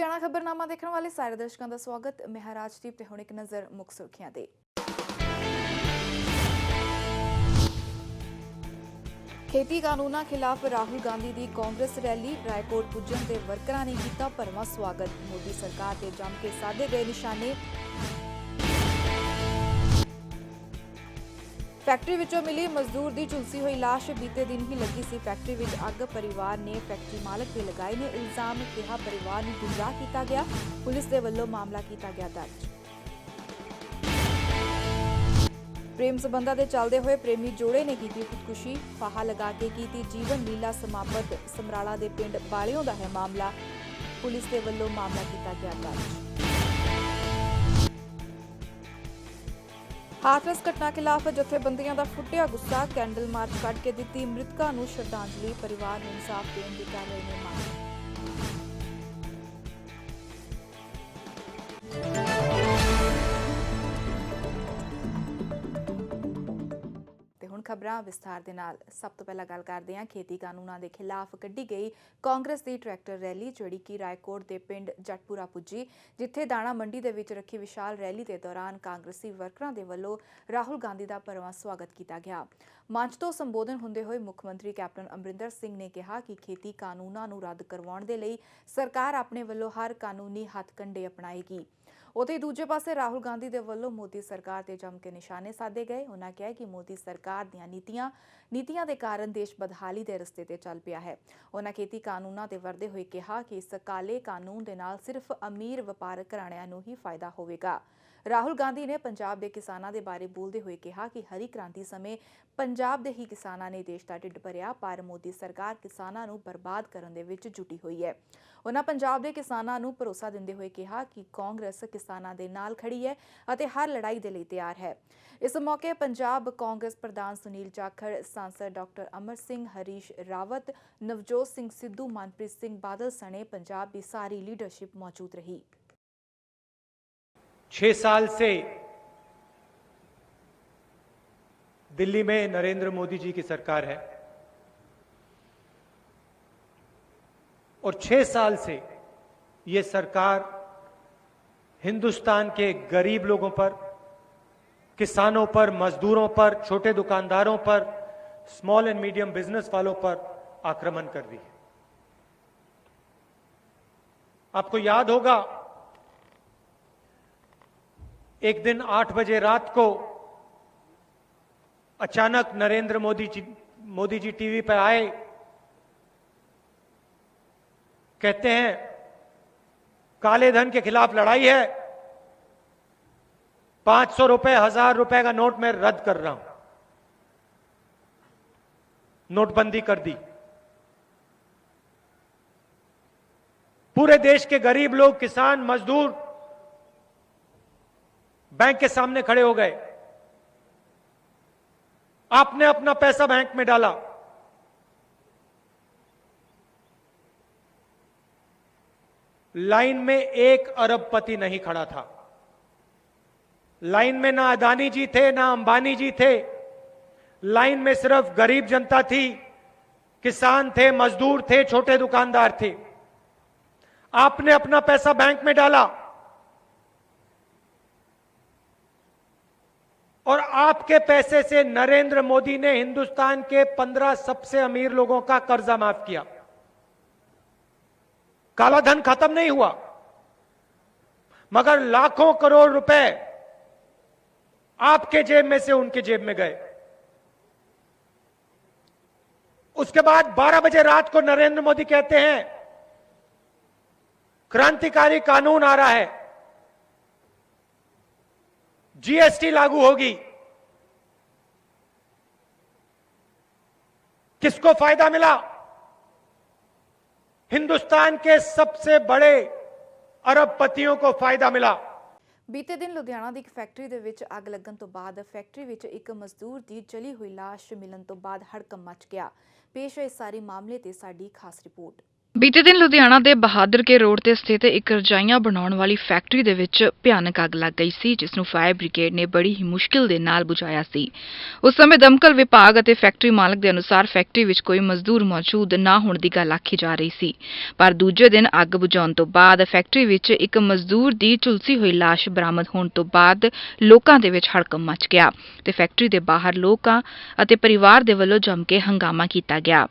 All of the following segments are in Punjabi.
ਲੁਧਿਆਣਾ ਖਬਰਨਾਮਾ ਦੇਖਣ ਵਾਲੇ ਸਾਰੇ ਦਰਸ਼ਕਾਂ ਦਾ ਸਵਾਗਤ। ਮੈਂ ਹਾਂ ਰਾਜਦੀਪ ਤੇ ਹੁਣ ਇੱਕ ਨਜ਼ਰ ਮੁੱਖ ਸੁਰਖੀਆਂ ਤੇ। खेती कानूनां खिलाफ राहुल गांधी की कांग्रेस रैली, रायकोट पुजन ते वर्करां ने कीता भरवां स्वागत। मोदी सरकार ते जम के साधे गए निशाने। फैक्ट्री विचों मिली मजदूर की झुलसी हुई लाश, बीते दिन ही लगी सी फैक्ट्री विच अग। परिवार ने फैक्ट्री मालक ते लगाए ने इल्जाम, कहा परिवार नूं गुमराह किया गया। पुलिस दे वल्लों मामला किया गया दर्ज। प्रेम संबंधां दे चलदे होए प्रेमी जोड़े ने की खुदकुशी, फाहा लगा के की जीवन लीला समाप्त। समराला दे पिंड बालियों दा है मामला, पुलिस दे वल्लों मामला किया गया दर्ज। हाथरस घटना खिलाफ जथेबंदियां दा फुटिया गुस्सा, कैंडल मार्च कढ के दित्ती मृतकां नूं श्रद्धांजलि। परिवार नूं इंसाफ देण दी कर रहे ने मांग। खबरां विस्तार दे नाल। सब तो पहला गल करदे हां खेती कानूनां दे खिलाफ कड्ढी गई कांग्रेस दी ट्रैक्टर रैली, जिहड़ी कि रायकोट दे पिंड जटपुरा पुजी, जिथे दाणा मंडी दे विच रखी विशाल रैली दे दौरान कांग्रेसी वर्करां दे वल्लों राहुल गांधी दा भरवां स्वागत किया गया। मंच तो संबोधन हुंदे होए मुख मंत्री कैप्टन अमरिंदर सिंह ने कहा कि खेती कानूनां नूं रद्द करवाउण दे लई सरकार अपने वल्लों हर कानूनी हथकंडे अपनाएगी। उत्थे दूजे पासे राहुल गांधी दे वल्लों मोदी सरकार ते जम के निशाने साधे गए। उन्होंने कहा कि मोदी सरकार दीआं नीतियां दे कारण देश बदहाली दे रस्ते ते चल पिया है। उन्होंने खेती कानूनां ते वरदे होए कहा कि इस काले कानून दे नाल सिर्फ अमीर वपारक घराणियां नूं ही फायदा होवेगा। राहुल गांधी ने पंजाब के किसानों के बारे बोलते हुए कहा कि हरी क्रांति समय पंजाब के ही किसानों ने देश का ढिड भरिया, पर मोदी सरकार किसानों को बर्बाद करने दे विच जुटी हुई है। उन्होंने पंजाब के किसानों को भरोसा देंदे हुए कहा कि कांग्रेस किसानों के नाल खड़ी है और हर लड़ाई के लिए तैयार है। इस मौके पंजाब कांग्रेस प्रधान सुनील जाखड़, सांसद डॉक्टर अमर सिंह, हरीश रावत, नवजोत सिंह सिद्धू, मनप्रीत सिंह बादल सने पंजाब की सारी लीडरशिप मौजूद रही। 6 साल से दिल्ली में नरेंद्र मोदी जी की सरकार है और 6 साल से ये सरकार हिंदुस्तान के गरीब लोगों पर, किसानों पर, मजदूरों पर, छोटे दुकानदारों पर, स्मॉल एंड मीडियम बिजनेस वालों पर आक्रमण कर रही है। आपको याद होगा एक दिन 8 बजे रात को अचानक नरेंद्र मोदी जी टीवी पर आए, कहते हैं काले धन के खिलाफ लड़ाई है, 500 रुपए, 1000 रुपए का नोट मैं रद्द कर रहा हूं। नोटबंदी कर दी। पूरे देश के गरीब लोग, किसान, मजदूर बैंक के सामने खड़े हो गए। आपने अपना पैसा बैंक में डाला, लाइन में एक अरबपति नहीं खड़ा था। लाइन में ना अदानी जी थे, ना अंबानी जी थे। लाइन में सिर्फ गरीब जनता थी, किसान थे, मजदूर थे, छोटे दुकानदार थे। आपने अपना पैसा बैंक में डाला और आपके पैसे से नरेंद्र मोदी ने हिंदुस्तान के 15 सबसे अमीर लोगों का कर्जा माफ किया। काला धन खत्म नहीं हुआ, मगर लाखों करोड़ रुपए आपके जेब में से उनके जेब में गए। उसके बाद 12 बजे रात को नरेंद्र मोदी कहते हैं क्रांतिकारी कानून आ रहा है, जीएसटी लागू होगी। किसको फायदा मिला? हिंदुस्तान के सबसे बड़े अरबपतियों को फायदा मिला। बीते दिन लुधियाना की एक फैक्ट्री दे विच अग लगन तो बाद फैक्ट्री विच एक मजदूर की जली हुई लाश मिलन तो बाद हड़कंप मच गया। पेश है इस सारे मामले ते साडी खास रिपोर्ट। ਬੀਤੇ ਦਿਨ ਲੁਧਿਆਣਾ ਦੇ ਬਹਾਦਰ ਕੇ ਰੋਡ ਤੇ ਸਥਿਤ ਇੱਕ ਰਜਾਈਆਂ ਬਣਾਉਣ ਵਾਲੀ ਫੈਕਟਰੀ ਦੇ ਵਿੱਚ ਭਿਆਨਕ ਅੱਗ ਲੱਗ ਗਈ ਸੀ, ਜਿਸ ਨੂੰ ਫਾਇਰ ਬ੍ਰਿਗੇਡ ਨੇ ਬੜੀ ਹੀ ਮੁਸ਼ਕਿਲ ਦੇ ਨਾਲ ਬੁਝਾਇਆ ਸੀ। ਉਸ ਸਮੇਂ ਦਮਕਲ ਵਿਭਾਗ ਅਤੇ ਫੈਕਟਰੀ ਮਾਲਕ ਦੇ ਅਨੁਸਾਰ ਫੈਕਟਰੀ ਵਿੱਚ ਕੋਈ ਮਜ਼ਦੂਰ ਮੌਜੂਦ ਨਾ ਹੋਣ ਦੀ ਗੱਲ ਆਖੀ ਜਾ ਰਹੀ ਸੀ, ਪਰ ਦੂਜੇ ਦਿਨ ਅੱਗ ਬੁਝਾਉਣ ਤੋਂ ਬਾਅਦ ਫੈਕਟਰੀ ਵਿੱਚ ਇੱਕ ਮਜ਼ਦੂਰ ਦੀ ਝੁਲਸੀ ਹੋਈ ਲਾਸ਼ ਬਰਾਮਦ ਹੋਣ ਤੋਂ ਬਾਅਦ ਲੋਕਾਂ ਦੇ ਵਿੱਚ ਹੜਕੰਪ ਮਚ ਗਿਆ ਤੇ ਫੈਕਟਰੀ ਦੇ ਬਾਹਰ ਲੋਕਾਂ ਅਤੇ ਪਰਿਵਾਰ ਦੇ ਵੱਲੋਂ ਜੰਮ ਕੇ ਹੰਗਾਮਾ ਕੀਤਾ ਗਿਆ।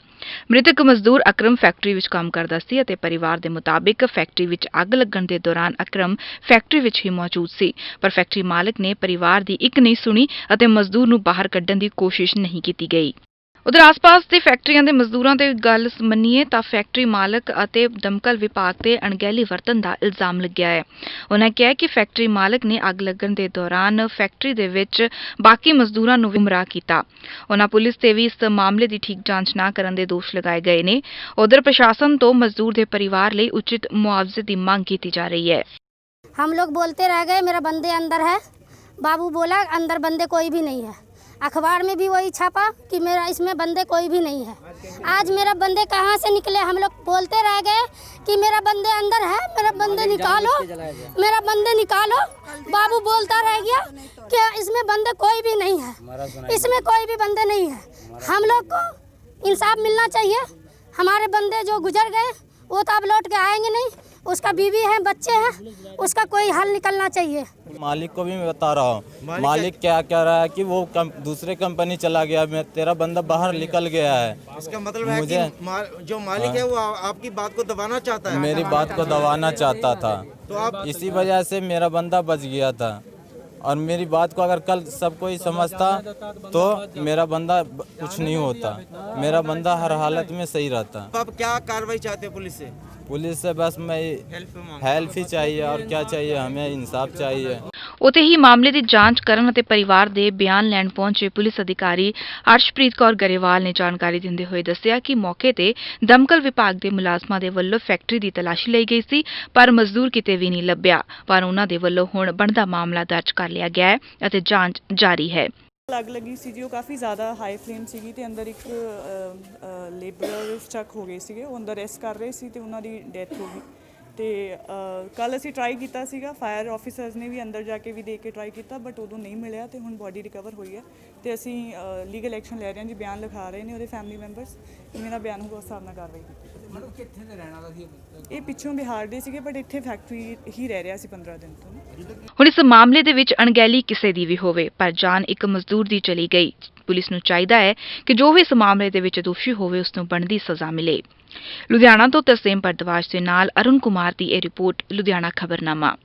ਮ੍ਰਿਤਕ ਮਜ਼ਦੂਰ ਅਕਰਮ ਫੈਕਟਰੀ ਵਿੱਚ ਕੰਮ ਕਰਦਾ ਸੀ ਅਤੇ ਪਰਿਵਾਰ ਦੇ ਮੁਤਾਬਿਕ ਫੈਕਟਰੀ ਵਿੱਚ ਅੱਗ ਲੱਗਣ ਦੇ ਦੌਰਾਨ ਅਕਰਮ ਫੈਕਟਰੀ ਵਿੱਚ ਹੀ ਮੌਜੂਦ ਸੀ, ਪਰ ਫੈਕਟਰੀ ਮਾਲਕ ਨੇ ਪਰਿਵਾਰ ਦੀ ਇੱਕ ਨਹੀਂ ਸੁਣੀ ਅਤੇ ਮਜ਼ਦੂਰ ਨੂੰ ਬਾਹਰ ਕੱਢਣ ਦੀ ਕੋਸ਼ਿਸ਼ ਨਹੀਂ ਕੀਤੀ ਗਈ। ਉਧਰ ਆਸ-ਪਾਸ ਦੇ ਫੈਕਟਰੀਆਂ ਦੇ ਮਜ਼ਦੂਰਾਂ ਦੇ ਗੱਲ ਮੰਨੀਏ ਤਾਂ ਫੈਕਟਰੀ ਮਾਲਕ ਅਤੇ ਦਮਕਲ ਵਿਭਾਗ ਤੇ ਅਣਗਹਿਲੀ ਵਰਤਣ ਦਾ ਇਲਜ਼ਾਮ ਲੱਗਿਆ ਹੈ। ਉਹਨਾਂ ਕਿਹਾ ਕਿ ਫੈਕਟਰੀ ਮਾਲਕ ਨੇ ਅੱਗ ਲੱਗਣ ਦੇ ਦੌਰਾਨ ਫੈਕਟਰੀ ਦੇ ਵਿੱਚ ਬਾਕੀ ਮਜ਼ਦੂਰਾਂ ਨੂੰ ਗੁੰਮਰਾਹ ਕੀਤਾ। ਉਹਨਾਂ ਪੁਲਿਸ ਤੇ ਵੀ ਇਸ ਮਾਮਲੇ ਦੀ ਠੀਕ ਜਾਂਚ ਨਾ ਕਰਨ ਦੇ ਦੋਸ਼ ਲਗਾਏ ਗਏ ਨੇ। ਉਧਰ ਪ੍ਰਸ਼ਾਸਨ ਤੋਂ ਮਜ਼ਦੂਰ ਦੇ ਪਰਿਵਾਰ ਲਈ ਉਚਿਤ ਮੁਆਵਜ਼ੇ ਦੀ ਮੰਗ ਕੀਤੀ ਜਾ ਰਹੀ ਹੈ। हम लोग बोलते रह गए मेरा बंदे अंदर है, बाबू बोला अंदर बंदे कोई भी नहीं है। अखबार में भी वही छापा कि मेरा इसमें बंदे कोई भी नहीं है। आज मेरा बंदे कहाँ से निकले, हम लोग बोलते रह गए कि मेरा बंदे अंदर है, मेरा बंदे निकालो, मेरा बंदे निकालो। बाबू बोलता रह गया कि इसमें बंदे कोई भी नहीं है, इसमें कोई भी बंदे नहीं है। हम लोग को इंसाफ मिलना चाहिए। हमारे बंदे जो गुजर गए वो तो अब लौट के आएंगे नहीं, उसका बीवी है, बच्चे हैं, उसका कोई हल निकलना चाहिए। मालिक को भी मैं बता रहा हूँ, मालिक क्या कह रहा है कि वो दूसरे कंपनी चला गया, मैं तेरा बंदा बाहर निकल गया है। इसका मतलब है कि जो मालिक है वो आपकी बात को दबाना चाहता है। मेरी बात को दबाना चाहता था, तो आप इसी वजह से मेरा बंदा बच गया था। और मेरी बात को अगर कल सब कोई समझता तो मेरा बंदा कुछ नहीं होता, मेरा बंदा हर हालत में सही रहता। आप क्या कार्रवाई चाहते हैं पुलिस से? पुलिस से बस मैं हेल्प ही चाहिए, और क्या चाहिए, हमें इंसाफ चाहिए। ਉੱਥੇ ਹੀ ਮਾਮਲੇ ਦੀ ਜਾਂਚ ਕਰਨ ਅਤੇ ਪਰਿਵਾਰ ਦੇ ਬਿਆਨ ਲੈਣ ਪਹੁੰਚੇ ਪੁਲਿਸ ਅਧਿਕਾਰੀ ਅਰਸ਼ਪ੍ਰੀਤ ਕੌਰ ਗਰੇਵਾਲ ਨੇ ਜਾਣਕਾਰੀ ਦਿੰਦੇ ਹੋਏ ਦੱਸਿਆ ਕਿ ਮੌਕੇ ਤੇ ਦਮਕਲ ਵਿਭਾਗ ਦੇ ਮੁਲਾਜ਼ਮਾਂ ਦੇ ਵੱਲੋਂ ਫੈਕਟਰੀ ਦੀ ਤਲਾਸ਼ੀ ਲਈ ਗਈ ਸੀ, ਪਰ ਮਜ਼ਦੂਰ ਕਿਤੇ ਵੀ ਨਹੀਂ ਲੱਭਿਆ, ਪਰ ਉਹਨਾਂ ਦੇ ਵੱਲੋਂ ਹੁਣ ਬਣਦਾ ਮਾਮਲਾ ਦਰਜ ਕਰ ਲਿਆ ਗਿਆ ਹੈ ਅਤੇ ਜਾਂਚ ਜਾਰੀ ਹੈ। ਅੱਗ ਲੱਗੀ ਸੀ ਜੀ, ਉਹ ਕਾਫੀ ਜ਼ਿਆਦਾ ਹਾਈ ਫਲੇਮ ਸੀਗੀ ਤੇ ਅੰਦਰ ਇੱਕ ਲੇਬਰਰ ਸਟਕ ਹੋ ਗਏ ਸੀਗੇ, ਉਹ ਅੰਦਰ ਰੈਸਟ ਕਰ ਰਹੇ ਸੀ ਤੇ ਉਹਨਾਂ ਦੀ ਡੈਥ ਹੋ ਗਈ। ਤੇ ਕੱਲ ਅਸੀਂ ਟਰਾਈ ਕੀਤਾ ਸੀਗਾ, ਫਾਇਰ ਆਫੀਸਰਸ ਨੇ ਵੀ ਅੰਦਰ ਜਾ ਕੇ ਵੀ ਦੇਖ ਕੇ ਟਰਾਈ ਕੀਤਾ, ਬਟ ਉਦੋਂ ਨਹੀਂ ਮਿਲਿਆ ਤੇ ਹੁਣ ਬੋਡੀ ਰਿਕਵਰ ਹੋਈ ਹੈ ਤੇ ਅਸੀਂ ਲੀਗਲ ਐਕਸ਼ਨ ਲੈ ਰਹੇ ਹਾਂ ਜੀ। ਬਿਆਨ ਲਿਖਾ ਰਹੇ ਨੇ ਉਹਦੇ ਫੈਮਿਲੀ ਮੈਂਬਰਸ, ਮੇਰਾ ਬਿਆਨ ਹੋਊਗਾ ਉਸ ਹਿਸਾਬ ਨਾਲ ਕਾਰਵਾਈ ਕੀਤੀ। ਮੈਡਮ ਕਿੱਥੇ ਦੇ ਰਹਿਣ ਵਾਲਾ ਸੀ ਇਹ ਪਿੱਛੋਂ ਬਿਹਾਰ ਦੇ ਸੀਗੇ, ਬਟ ਇੱਥੇ ਫੈਕਟਰੀ ਹੀ ਰਹਿ ਰਿਹਾ ਸੀ 15 ਦਿਨ ਤੋਂ। ਹੁਣ ਇਸ ਮਾਮਲੇ ਦੇ ਵਿੱਚ ਅਣਗਹਿਲੀ ਕਿਸੇ ਦੀ ਵੀ ਹੋਵੇ, ਪਰ ਜਾਨ ਇੱਕ ਮਜ਼ਦੂਰ ਦੀ ਚਲੀ ਗਈ। ਪੁਲਿਸ ਨੂੰ ਚਾਹੀਦਾ ਹੈ ਕਿ ਜੋ ਵੀ ਇਸ ਮਾਮਲੇ ਦੇ ਵਿੱਚ ਦੋਸ਼ੀ ਹੋਵੇ ਉਸ ਨੂੰ ਬਣਦੀ ਸਜ਼ਾ ਮਿਲੇ। ਲੁਧਿਆਣਾ ਤੋਂ ਤਰਸੇਮ ਭਰਦਵਾਜ ਦੇ ਨਾਲ ਅਰੁਣ ਕੁਮਾਰ ਦੀ ਇਹ ਰਿਪੋਰਟ, ਲੁਧਿਆਣਾ ਖਬਰਨਾਮਾ।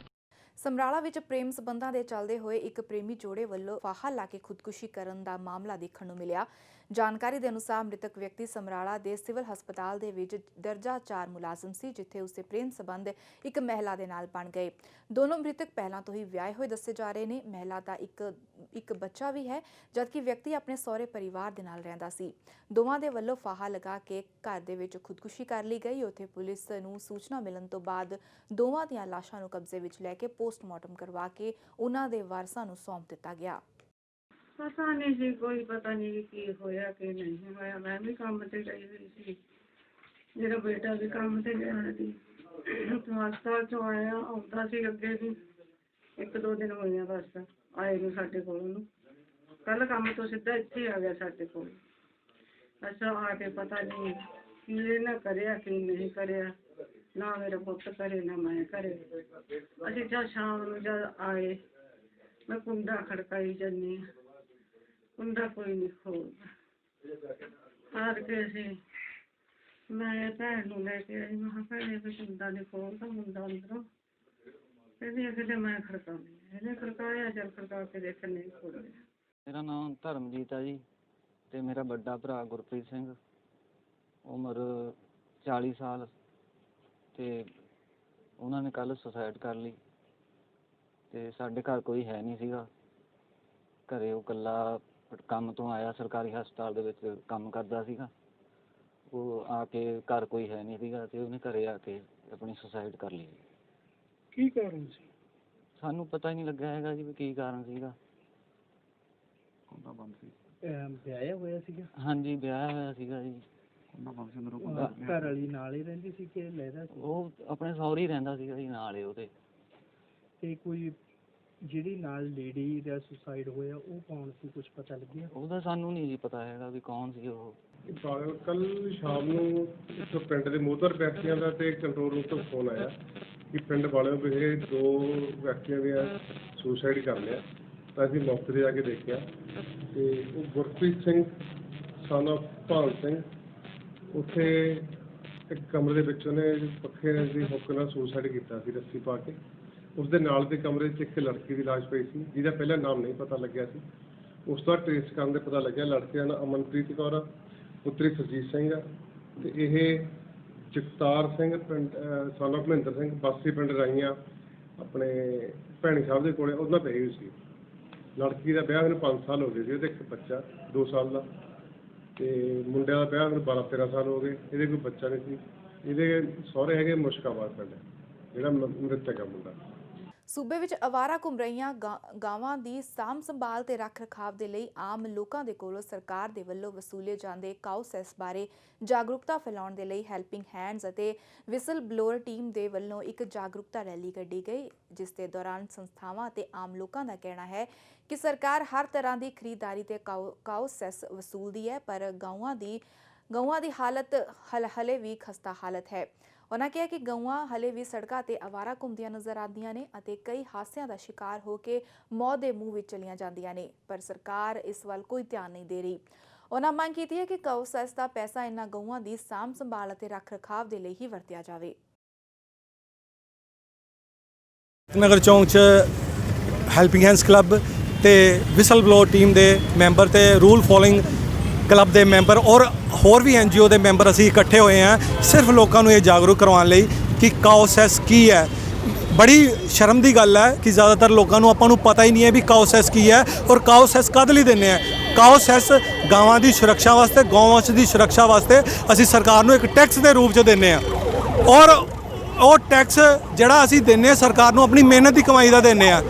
ਸਮਰਾਲਾ ਵਿੱਚ ਪ੍ਰੇਮ ਸਬੰਧਾਂ ਦੇ ਚੱਲਦੇ ਹੋਏ ਇੱਕ ਪ੍ਰੇਮੀ ਜੋੜੇ ਵੱਲੋਂ ਫਾਹਾ ਲਾ ਕੇ ਖੁਦਕੁਸ਼ੀ ਕਰਨ ਦਾ ਮਾਮਲਾ ਦੇਖਣ ਨੂੰ ਮਿਲਿਆ। ਜਾਣਕਾਰੀ ਦੇ ਅਨੁਸਾਰ ਮ੍ਰਿਤਕ ਵਿਅਕਤੀ ਸਮਰਾਲਾ ਦੇ ਸਿਵਲ ਹਸਪਤਾਲ ਦੇ ਵਿੱਚ ਦਰਜਾ 4 ਮੁਲਾਜ਼ਮ ਸੀ, ਜਿੱਥੇ ਉਸਦੇ ਪ੍ਰੇਮ ਸਬੰਧ ਇੱਕ ਮਹਿਲਾ ਦੇ ਨਾਲ ਬਣ ਗਏ। ਦੋਨੋਂ ਮ੍ਰਿਤਕ ਪਹਿਲਾਂ ਤੋਂ ਹੀ ਵਿਆਹੇ ਹੋਏ ਦੱਸੇ ਜਾ ਰਹੇ ਨੇ। ਮਹਿਲਾ ਦਾ ਇੱਕ ਬੱਚਾ ਵੀ ਹੈ, ਜਦਕਿ ਵਿਅਕਤੀ ਆਪਣੇ ਸਹੁਰੇ ਪਰਿਵਾਰ ਦੇ ਨਾਲ ਰਹਿੰਦਾ ਸੀ। ਦੋਵਾਂ ਦੇ ਵੱਲੋਂ ਫਾਹਾ ਲਗਾ ਕੇ ਘਰ ਦੇ ਵਿੱਚ ਖੁਦਕੁਸ਼ੀ ਕਰ ਲਈ ਗਈ। ਉੱਥੇ ਪੁਲਿਸ ਨੂੰ ਸੂਚਨਾ ਮਿਲਣ ਤੋਂ ਬਾਅਦ ਦੋਵਾਂ ਦੀਆਂ ਲਾਸ਼ਾਂ ਨੂੰ ਕਬਜ਼ੇ ਵਿੱਚ ਲੈ ਕੇ ਪੋਸਟਮਾਰਟਮ ਕਰਵਾ ਕੇ ਉਹਨਾਂ ਦੇ ਵਾਰਸਾਂ ਨੂੰ ਸੌਂਪ ਦਿੱਤਾ ਗਿਆ। ਪਤਾ ਨਹੀਂ ਜੀ, ਕੋਈ ਪਤਾ ਨਹੀਂ ਕੀ ਹੋਇਆ ਕਿ ਨਹੀਂ ਹੋਇਆ। ਮੈਂ ਵੀ ਕੰਮ ਤੇ ਗਈ ਹੋਈ ਸੀ, ਮੇਰਾ ਬੇਟਾ ਵੀ ਕੰਮ ਤੇ ਗਿਆ ਸੀ। ਹਸਪਤਾਲ ਚੋਂ ਆਉਂਦਾ ਸੀ ਅੱਗੇ ਵੀ 1-2 ਦਿਨ ਹੋਏ ਆ ਬਸ ਆਏ ਨੂੰ ਸਾਡੇ ਕੋਲ ਨੂੰ। ਕੱਲ ਕੰਮ ਤੋਂ ਸਿੱਧਾ ਇੱਥੇ ਆ ਗਿਆ ਸਾਡੇ ਕੋਲ। ਅੱਛਾ, ਆ ਕੇ ਪਤਾ ਨਹੀਂ ਕੀ ਇਹਨਾਂ ਕਰਿਆ ਕੀ ਨਹੀਂ ਕਰਿਆ, ਨਾ ਮੇਰਾ ਪੁੱਤ ਕਰੇ ਨਾ ਮੈਂ ਕਰੇ। ਅਸੀਂ ਜਦ ਸ਼ਾਮ ਨੂੰ ਜਦ ਆਏ, ਮੈਂ ਕੁੰਡਾ ਖੜਕਾਈ ਜਾਂਦੀ ਹਾਂ, ਕੁੰਡਾ ਕੋਈ ਨਹੀਂ ਖੋਲ੍ਹਦਾ। ਹਾਰ ਕੇ ਅਸੀਂ ਮੈਂ ਭੈਣ ਨੂੰ ਲੈ ਕੇ ਆਈ, ਮੈਂ ਕਿਹਾ ਭੈਣੇ ਵੀ ਕੁੰਡਾ ਨਹੀਂ ਖੋਲ੍ਹਦਾ ਮੁੰਡਾ ਅੰਦਰੋਂ। ਕਹਿੰਦੀ ਕਿਤੇ ਮੈਂ ਖੜਕਾਉਂਦੀ, ਇਹਨੇ ਖੜਕਾਇਆ, ਜਦ ਖੜਕਾ ਕੇ ਦੇਖਣ ਨਹੀਂ ਖੋਲ੍ਹਿਆ। ਮੇਰਾ ਨਾਮ ਧਰਮਜੀਤ ਆ ਜੀ, ਤੇ ਮੇਰਾ ਵੱਡਾ ਭਰਾ ਗੁਰਪ੍ਰੀਤ ਸਿੰਘ, ਉਮਰ 40 ਸਾਲ, ਤੇ ਉਹਨਾਂ ਨੇ ਕੱਲ੍ਹ ਸੁਸਾਈਡ ਕਰ ਲਈ। ਤੇ ਸਾਡੇ ਘਰ ਕੋਈ ਹੈ ਨਹੀਂ ਸੀਗਾ, ਘਰੇ ਉਹ ਇਕੱਲਾ ਕੰਮ ਤੋਂ ਆਇਆ, ਸਰਕਾਰੀ ਹਸਪਤਾਲ ਦੇ ਵਿੱਚ ਕੰਮ ਕਰਦਾ ਸੀਗਾ। ਉਹ ਆ ਕੇ ਘਰ ਕੋਈ ਹੈ ਨਹੀਂ ਸੀਗਾ ਤੇ ਉਹਨੇ ਘਰੇ ਆ ਕੇ ਆਪਣੀ ਸੁਸਾਈਡ ਕਰ ਲਈ। ਕੀ ਕਾਰਨ ਸੀ? ਸਾਨੂੰ ਪਤਾ ਹੀ ਨਹੀਂ ਲੱਗਾ ਹੈਗਾ ਜੀ ਵੀ ਕੀ ਕਾਰਨ ਸੀਗਾ। ਵਿਆਹਿਆ ਹੋਇਆ ਸੀਗਾ? ਹਾਂਜੀ, ਵਿਆਹਿਆ ਹੋਇਆ ਸੀਗਾ ਜੀ। ਘਰ ਵਾਲੀ ਨਾਲ ਹੀ ਰਹਿੰਦੀ ਸੀ ਕਿ ਲੈਦਾ ਸੀ? ਉਹ ਆਪਣੇ ਸਹੁਰੇ ਹੀ ਰਹਿੰਦਾ ਸੀਗਾ ਜੀ ਨਾਲ ਹੀ ਉਹਦੇ। ਤੇ ਕੋਈ ਜਿਹੜੀ ਨਾਲ ਲੇਡੀ ਦਾ ਸੁਸਾਈਡ ਹੋਇਆ ਉਹ ਕੌਣ ਸੀ, ਕੁਝ ਪਤਾ ਲੱਗਿਆ? ਉਹਦਾ ਸਾਨੂੰ ਨਹੀਂ ਜੀ ਪਤਾ ਹੈਗਾ ਵੀ ਕੌਣ ਸੀ ਉਹ। ਕੱਲ ਸ਼ਾਮ ਨੂੰ ਇੱਕ ਪਿੰਡ ਦੇ ਮੋਹਤਰ ਵਿਅਕਤੀਆਂ ਦਾ ਤੇ ਕੰਟਰੋਲ ਰੂਮ ਤੋਂ ਫੋਨ ਆਇਆ ਕਿ ਪਿੰਡ ਵਾਲਿਆਂ ਕਿਸੇ 2 ਵਿਅਕਤੀਆਂ ਨੇ ਸੁਸਾਈਡ ਕਰ ਲਿਆ। ਤਾਂ ਅਸੀਂ ਮੌਕੇ 'ਤੇ ਜਾ ਕੇ ਦੇਖਿਆ ਤੇ ਉਹ ਗੁਰਪ੍ਰੀਤ ਸਿੰਘ son of ਭਾਨ ਸਿੰਘ ਉੱਥੇ ਇੱਕ ਕਮਰੇ ਦੇ ਵਿੱਚ ਉਹਨੇ ਪੱਖੇ ਦੀ ਹੁੱਕ ਨਾਲ ਸੁਸਾਈਡ ਕੀਤਾ ਸੀ, ਰੱਸੀ ਪਾ ਕੇ। ਉਸ ਦੇ ਨਾਲ ਦੇ ਕਮਰੇ 'ਚ ਇੱਕ ਲੜਕੀ ਦੀ ਲਾਸ਼ ਪਈ ਸੀ ਜਿਹਦਾ ਪਹਿਲਾਂ ਨਾਮ ਨਹੀਂ ਪਤਾ ਲੱਗਿਆ ਸੀ। ਉਸ ਤੋਂ ਬਾਅਦ ਟ੍ਰੇਸ ਕਰਨ ਦੇ ਪਤਾ ਲੱਗਿਆ ਲੜਕੀ ਦਾ ਨਾਮ ਅਮਨਪ੍ਰੀਤ ਕੌਰ ਪੁੱਤਰੀ ਸਰਜੀਤ ਸਿੰਘ ਆ ਤੇ ਇਹ ਜਗਤਾਰ ਸਿੰਘ ਪਿੰਡ son of ਮਹਿੰਦਰ ਸਿੰਘ ਵਾਸੀ ਪਿੰਡ ਰਾਈਆਂ ਆਪਣੇ ਭੈਣੀ ਸਾਹਿਬ ਦੇ ਕੋਲੇ ਉਹਨਾਂ ਪਈ ਹੋਈ ਸੀ। ਲੜਕੀ ਦਾ ਵਿਆਹ ਮੈਨੂੰ 5 ਸਾਲ ਹੋ ਗਏ ਸੀ, ਉਹਦੇ ਇੱਕ ਬੱਚਾ 2 ਸਾਲ ਦਾ ਤੇ ਮੁੰਡਿਆਂ ਦਾ ਵਿਆਹ ਮੈਨੂੰ 12-13 ਸਾਲ ਹੋ ਗਏ। ਇਹਦੇ ਕੋਈ ਬੱਚਾ ਨਹੀਂ ਸੀ। ਇਹਦੇ ਸਹੁਰੇ ਹੈਗੇ ਮੁਸ਼ਕਾਬਾਦ ਪਿੰਡ, ਜਿਹੜਾ ਮ੍ਰਿਤਕ ਆ ਮੁੰਡਾ। ਸੂਬੇ ਵਿੱਚ ਅਵਾਰਾ ਘੁੰਮ ਰਹੀਆਂ ਗਾਵਾਂ ਦੀ ਸਾਂਭ ਸੰਭਾਲ ਤੇ ਰੱਖ ਰਖਾਵ ਦੇ ਲਈ ਆਮ ਲੋਕਾਂ ਦੇ ਕੋਲੋਂ ਸਰਕਾਰ ਦੇ ਵੱਲੋਂ ਵਸੂਲੇ ਜਾਂਦੇ ਕਾਊ ਸੈਸ ਬਾਰੇ ਜਾਗਰੂਕਤਾ ਫੈਲਾਉਣ ਦੇ ਲਈ ਹੈਲਪਿੰਗ ਹੈਂਡਜ਼ ਅਤੇ ਵਿਸਲ ਬਲੋਅਰ ਟੀਮ ਦੇ ਵੱਲੋਂ ਇੱਕ ਜਾਗਰੂਕਤਾ ਰੈਲੀ ਕੱਢੀ ਗਈ, ਜਿਸ ਦੇ ਦੌਰਾਨ ਸੰਸਥਾਵਾਂ ਅਤੇ ਆਮ ਲੋਕਾਂ ਦਾ ਕਹਿਣਾ ਹੈ ਕਿ ਸਰਕਾਰ ਹਰ ਤਰ੍ਹਾਂ ਦੀ ਖਰੀਦਦਾਰੀ ਤੇ ਕਾਊ ਸੈਸ ਵਸੂਲਦੀ ਹੈ, ਪਰ ਗਊਆਂ ਦੀ ਹਾਲਤ ਹਲੇ ਵੀ ਖਸਤਾ ਹਾਲਤ ਹੈ। ਉਹਨਾਂ ਕਿਹਾ ਕਿ ਗਊਆਂ ਹਲੇ ਵੀ ਸੜਕਾਂ ਤੇ ਅਵਾਰਾ ਘੁੰਮਦੀਆਂ ਨਜ਼ਰ ਆਉਂਦੀਆਂ ਨੇ ਅਤੇ ਕਈ ਹਾਦਸਿਆਂ ਦਾ ਸ਼ਿਕਾਰ ਹੋ ਕੇ ਮੌਤ ਦੇ ਮੂੰਹ ਵਿੱਚ ਚਲੀਆਂ ਜਾਂਦੀਆਂ ਨੇ, ਪਰ ਸਰਕਾਰ ਇਸ ਵੱਲ ਕੋਈ ਧਿਆਨ ਨਹੀਂ ਦੇ ਰਹੀ। ਉਹਨਾਂ ਮੰਗ ਕੀਤੀ ਹੈ ਕਿ ਕਾਊ ਸੈਸ ਦਾ ਪੈਸਾ ਇਨ੍ਹਾਂ ਗਊਆਂ ਦੀ ਸਾਂਭ ਸੰਭਾਲ ਅਤੇ ਰੱਖ ਰਖਾਵ ਦੇ ਲਈ ਹੀ ਵਰਤਿਆ ਜਾਵੇ। ਨਗਰ ਚੌਂਕ 'ਚ ਹੈਲਪਿੰਗ ਹੈਂਡਸ ਕਲੱਬ ਤੇ ਵਿਸਲ ਬਲੋਅਰ ਟੀਮ ਦੇ ਮੈਂਬਰ ਤੇ ਰੂਲ ਫੋਲੋਇੰਗ ਕਲੱਬ ਦੇ ਮੈਂਬਰ ਔਰ ਹੋਰ ਵੀ NGO ਦੇ ਮੈਂਬਰ ਅਸੀਂ ਇਕੱਠੇ ਹੋਏ ਹਾਂ ਸਿਰਫ ਲੋਕਾਂ ਨੂੰ ਇਹ ਜਾਗਰੂਕ ਕਰਵਾਉਣ ਲਈ ਕਿ ਕਾਊ ਸੈਸ ਕੀ ਹੈ। ਬੜੀ ਸ਼ਰਮ ਦੀ ਗੱਲ ਹੈ ਕਿ ਜ਼ਿਆਦਾਤਰ ਲੋਕਾਂ ਨੂੰ ਆਪਾਂ ਨੂੰ ਪਤਾ ਹੀ ਨਹੀਂ ਹੈ ਵੀ ਕਾਊ ਸੈਸ ਕੀ ਹੈ ਔਰ ਕਾਊ ਸੈਸ ਕਦ ਲਈ ਦਿੰਦੇ ਆ। ਕਾਊ ਸੈਸ ਗਾਵਾਂ ਦੀ ਸੁਰੱਖਿਆ ਵਾਸਤੇ, ਗਊ ਦੀ ਸੁਰੱਖਿਆ ਵਾਸਤੇ ਅਸੀਂ ਸਰਕਾਰ ਨੂੰ ਇੱਕ ਟੈਕਸ ਦੇ ਰੂਪ 'ਚ ਦਿੰਦੇ ਆ ਔਰ ਉਹ ਟੈਕਸ ਜਿਹੜਾ ਅਸੀਂ ਦਿੰਦੇ ਆ ਸਰਕਾਰ ਨੂੰ ਆਪਣੀ ਮਿਹਨਤ ਦੀ ਕਮਾਈ ਦਾ ਦਿੰਦੇ ਆ।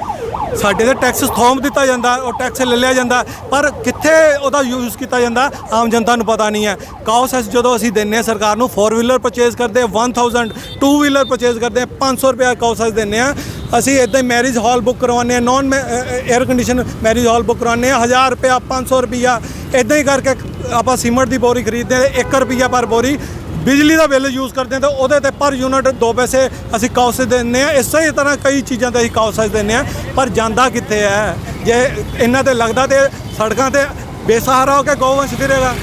ਸਾਡੇ 'ਤੇ ਟੈਕਸ ਥੋਪ ਦਿੱਤਾ ਜਾਂਦਾ, ਉਹ ਟੈਕਸ ਲੈ ਲਿਆ ਜਾਂਦਾ, ਪਰ ਕਿੱਥੇ ਉਹਦਾ ਯੂਜ਼ ਕੀਤਾ ਜਾਂਦਾ ਆਮ ਜਨਤਾ ਨੂੰ ਪਤਾ ਨਹੀਂ ਹੈ। ਕਾਊ ਸੈਸ ਜਦੋਂ ਅਸੀਂ ਦਿੰਦੇ ਹਾਂ ਸਰਕਾਰ ਨੂੰ 4 ਵੀਲਰ ਪਰਚੇਜ਼ ਕਰਦੇ 1000, 2 ਵੀਲਰ ਪਰਚੇਜ਼ ਕਰਦੇ 500 ਰੁਪਏ ਕਾਊ ਸੈਸ ਦਿੰਦੇ ਹਾਂ। ਅਸੀਂ ਇੱਦਾਂ ਹੀ ਮੈਰਿਜ ਹਾਲ ਬੁੱਕ ਕਰਵਾਉਂਦੇ ਹਾਂ, ਨੋਨ 에ਅਰ ਕੰਡੀਸ਼ਨ ਮੈਰਿਜ ਹਾਲ ਬੁੱਕ ਕਰਵਾਉਂਦੇ ਹਾਂ 1000 ਰੁਪਇਆ 500 ਰੁਪਈਆ ਇੱਦਾਂ ਹੀ ਕਰਕੇ ਆਪਾਂ ਸੀਮੈਂਟ ਦੀ ਬੋਰੀ ਖਰੀਦਦੇ ਹਾਂ 1 ਰੁਪਈਆ ਪਰ ਬੋਰੀ। ਬਿਜਲੀ ਦਾ ਬਿੱਲ ਯੂਜ਼ ਕਰਦੇ ਹਾਂ ਤਾਂ ਉਹਦੇ ਤੇ ਪਰ ਯੂਨਿਟ 2 ਪੈਸੇ ਅਸੀਂ ਕਾਊ ਸੈਸ ਦਿੰਦੇ ਹਾਂ। ਇਸੇ ਤਰ੍ਹਾਂ ਕਈ ਚੀਜ਼ਾਂ ਤੇ ਅਸੀਂ ਕਾਊ ਸੈਸ ਦਿੰਦੇ ਹਾਂ, ਪਰ ਜਾਂਦਾ ਕਿੱਥੇ ਹੈ? ਜੇ ਇਹਨਾਂ ਤੇ ਲੱਗਦਾ ਤੇ ਸੜਕਾਂ ਤੇ ਬੇਸਹਾਰਾ ਹੋ ਕੇ ਗਊਵੰਸ਼ ਫਿਰੇਗਾ।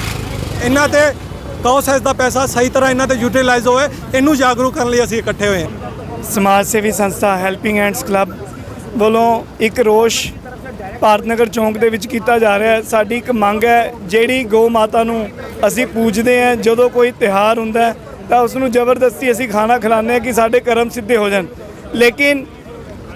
ਇਹਨਾਂ ਤੇ ਕਾਊ ਸੈਸ ਦਾ ਪੈਸਾ ਸਹੀ ਤਰ੍ਹਾਂ ਇਹਨਾਂ ਤੇ ਯੂਟੀਲਾਈਜ਼ ਹੋਵੇ, ਇਹਨੂੰ ਜਾਗਰੂਕ ਕਰਨ ਲਈ ਅਸੀਂ ਇਕੱਠੇ ਹੋਏ ਹਾਂ। ਸਮਾਜ ਸੇਵੀ ਸੰਸਥਾ ਹੈਲਪਿੰਗ ਹੈਂਡਸ ਕਲੱਬ ਵੱਲੋਂ ਇੱਕ ਰੋਸ਼ ਭਾਰਤ ਨਗਰ ਚੌਂਕ ਦੇ ਵਿੱਚ ਕੀਤਾ ਜਾ ਰਿਹਾ ਹੈ। ਸਾਡੀ ਇੱਕ ਮੰਗ ਹੈ, ਜਿਹੜੀ ਗਊ ਮਾਤਾ ਨੂੰ ਅਸੀਂ ਪੂਜਦੇ ਹਾਂ, ਜਦੋਂ ਕੋਈ ਤਿਉਹਾਰ ਹੁੰਦਾ ਤਾਂ ਉਸ ਨੂੰ ਜ਼ਬਰਦਸਤੀ ਅਸੀਂ ਖਾਣਾ ਖਿਲਾਉਂਦੇ ਹਾਂ ਕਿ ਸਾਡੇ ਕਰਮ ਸਿੱਧੇ ਹੋ ਜਾਣ, ਲੇਕਿਨ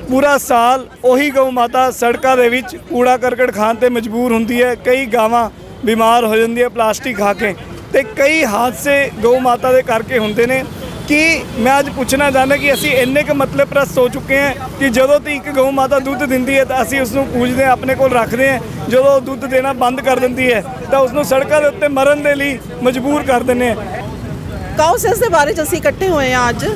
ਪੂਰਾ ਸਾਲ ਉਹੀ ਗਊ ਮਾਤਾ ਸੜਕਾਂ ਦੇ ਵਿੱਚ ਕੂੜਾ ਕਰਕਟ ਖਾਣ ਤੇ ਮਜਬੂਰ ਹੁੰਦੀ ਹੈ। ਕਈ ਗਾਵਾਂ ਬਿਮਾਰ ਹੋ ਜਾਂਦੀਆਂ ਪਲਾਸਟਿਕ ਖਾ ਕੇ, ਤੇ ਕਈ ਹਾਦਸੇ ਗਊ ਮਾਤਾ ਦੇ ਕਰਕੇ ਹੁੰਦੇ ਨੇ। ਕਿ ਮੈਂ ਅੱਜ ਪੁੱਛਣਾ ਚਾਹੁੰਦਾ ਕਿ ਅਸੀਂ ਇੰਨੇ ਕੁ ਮਤਲਬ ਪ੍ਰਸਤ ਹੋ ਚੁੱਕੇ ਹਾਂ ਕਿ ਜਦੋਂ ਤੇ ਇੱਕ ਗਊ ਮਾਤਾ ਦੁੱਧ ਦਿੰਦੀ ਹੈ ਤਾਂ ਅਸੀਂ ਉਸ ਨੂੰ ਪੂਜਦੇ ਹਾਂ, ਆਪਣੇ ਕੋਲ ਰੱਖਦੇ ਹਾਂ। ਜਦੋਂ ਉਹ ਦੁੱਧ ਦੇਣਾ ਬੰਦ ਕਰ ਦਿੰਦੀ ਹੈ ਤਾਂ ਉਸ ਨੂੰ ਸੜਕਾਂ ਦੇ ਉੱਤੇ ਮਰਨ ਦੇ ਲਈ ਮਜਬੂਰ ਕਰ ਦਿੰਦੇ ਹਾਂ। ਕਾਊ ਸੈਸ ਦੇ ਬਾਰੇ 'ਚ ਅਸੀਂ ਇਕੱਠੇ ਹੋਏ ਹਾਂ ਅੱਜ।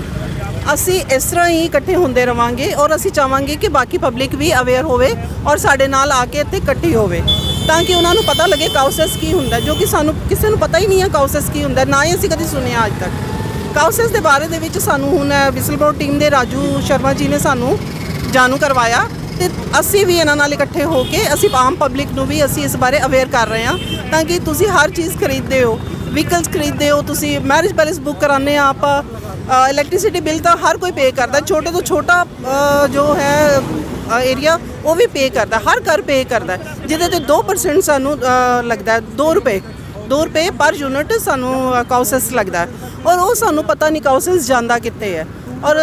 ਅਸੀਂ ਇਸ ਤਰ੍ਹਾਂ ਹੀ ਇਕੱਠੇ ਹੁੰਦੇ ਰਵਾਂਗੇ ਔਰ ਅਸੀਂ ਚਾਹਾਂਗੇ ਕਿ ਬਾਕੀ ਪਬਲਿਕ ਵੀ ਅਵੇਅਰ ਹੋਵੇ ਔਰ ਸਾਡੇ ਨਾਲ ਆ ਕੇ ਇੱਥੇ ਇਕੱਠੀ ਹੋਵੇ, ਤਾਂ ਕਿ ਉਹਨਾਂ ਨੂੰ ਪਤਾ ਲੱਗੇ ਕਾਊ ਸੈਸ ਕੀ ਹੁੰਦਾ, ਜੋ ਕਿ ਸਾਨੂੰ ਕਿਸੇ ਨੂੰ ਪਤਾ ਹੀ ਨਹੀਂ ਹੈ ਕਾਊ ਸੈਸ ਕੀ ਹੁੰਦਾ, ਨਾ ਹੀ ਅਸੀਂ ਕਦੀ ਸੁਣਿਆ ਅੱਜ ਤੱਕ। ਕਾਊ ਸੈਸ ਦੇ ਬਾਰੇ ਦੇ ਵਿੱਚ ਸਾਨੂੰ ਹੁਣ ਵਿਸਲ ਬਲੋਅਰ ਟੀਮ ਦੇ ਰਾਜੂ ਸ਼ਰਮਾ ਜੀ ਨੇ ਸਾਨੂੰ ਜਾਣੂ ਕਰਵਾਇਆ, ਤੇ ਅਸੀਂ ਵੀ ਇਹਨਾਂ ਨਾਲ ਇਕੱਠੇ ਹੋ ਕੇ ਅਸੀਂ ਆਮ ਪਬਲਿਕ ਨੂੰ ਵੀ ਅਸੀਂ ਇਸ ਬਾਰੇ ਅਵੇਅਰ ਕਰ ਰਹੇ ਹਾਂ, ਤਾਂ ਕਿ ਤੁਸੀਂ ਹਰ ਚੀਜ਼ ਖਰੀਦਦੇ ਹੋ, ਵਹੀਕਲਸ ਖਰੀਦਦੇ ਹੋ, ਤੁਸੀਂ ਮੈਰਿਜ ਪੈਲੇਸ ਬੁੱਕ ਕਰਾਉਂਦੇ ਆ ਆਪਾਂ, ਇਲੈਕਟ੍ਰਿਸਿਟੀ ਬਿੱਲ ਤਾਂ ਹਰ ਕੋਈ ਪੇ ਕਰਦਾ, ਛੋਟੇ ਤੋਂ ਛੋਟਾ ਜੋ ਹੈ ਏਰੀਆ ਉਹ ਵੀ ਪੇ ਕਰਦਾ, ਹਰ ਘਰ ਪੇ ਕਰਦਾ, ਜਿਹਦੇ ਤੇ 2% ਸਾਨੂੰ ਲੱਗਦਾ 2 ਰੁਪਏ ਪਰ ਯੂਨਿਟ ਸਾਨੂੰ ਕਾਊ ਸੈਸ ਲੱਗਦਾ, ਔਰ ਉਹ ਸਾਨੂੰ ਪਤਾ ਨਹੀਂ ਕਾਊ ਸੈਸ ਜਾਂਦਾ ਕਿੱਥੇ ਹੈ। ਔਰ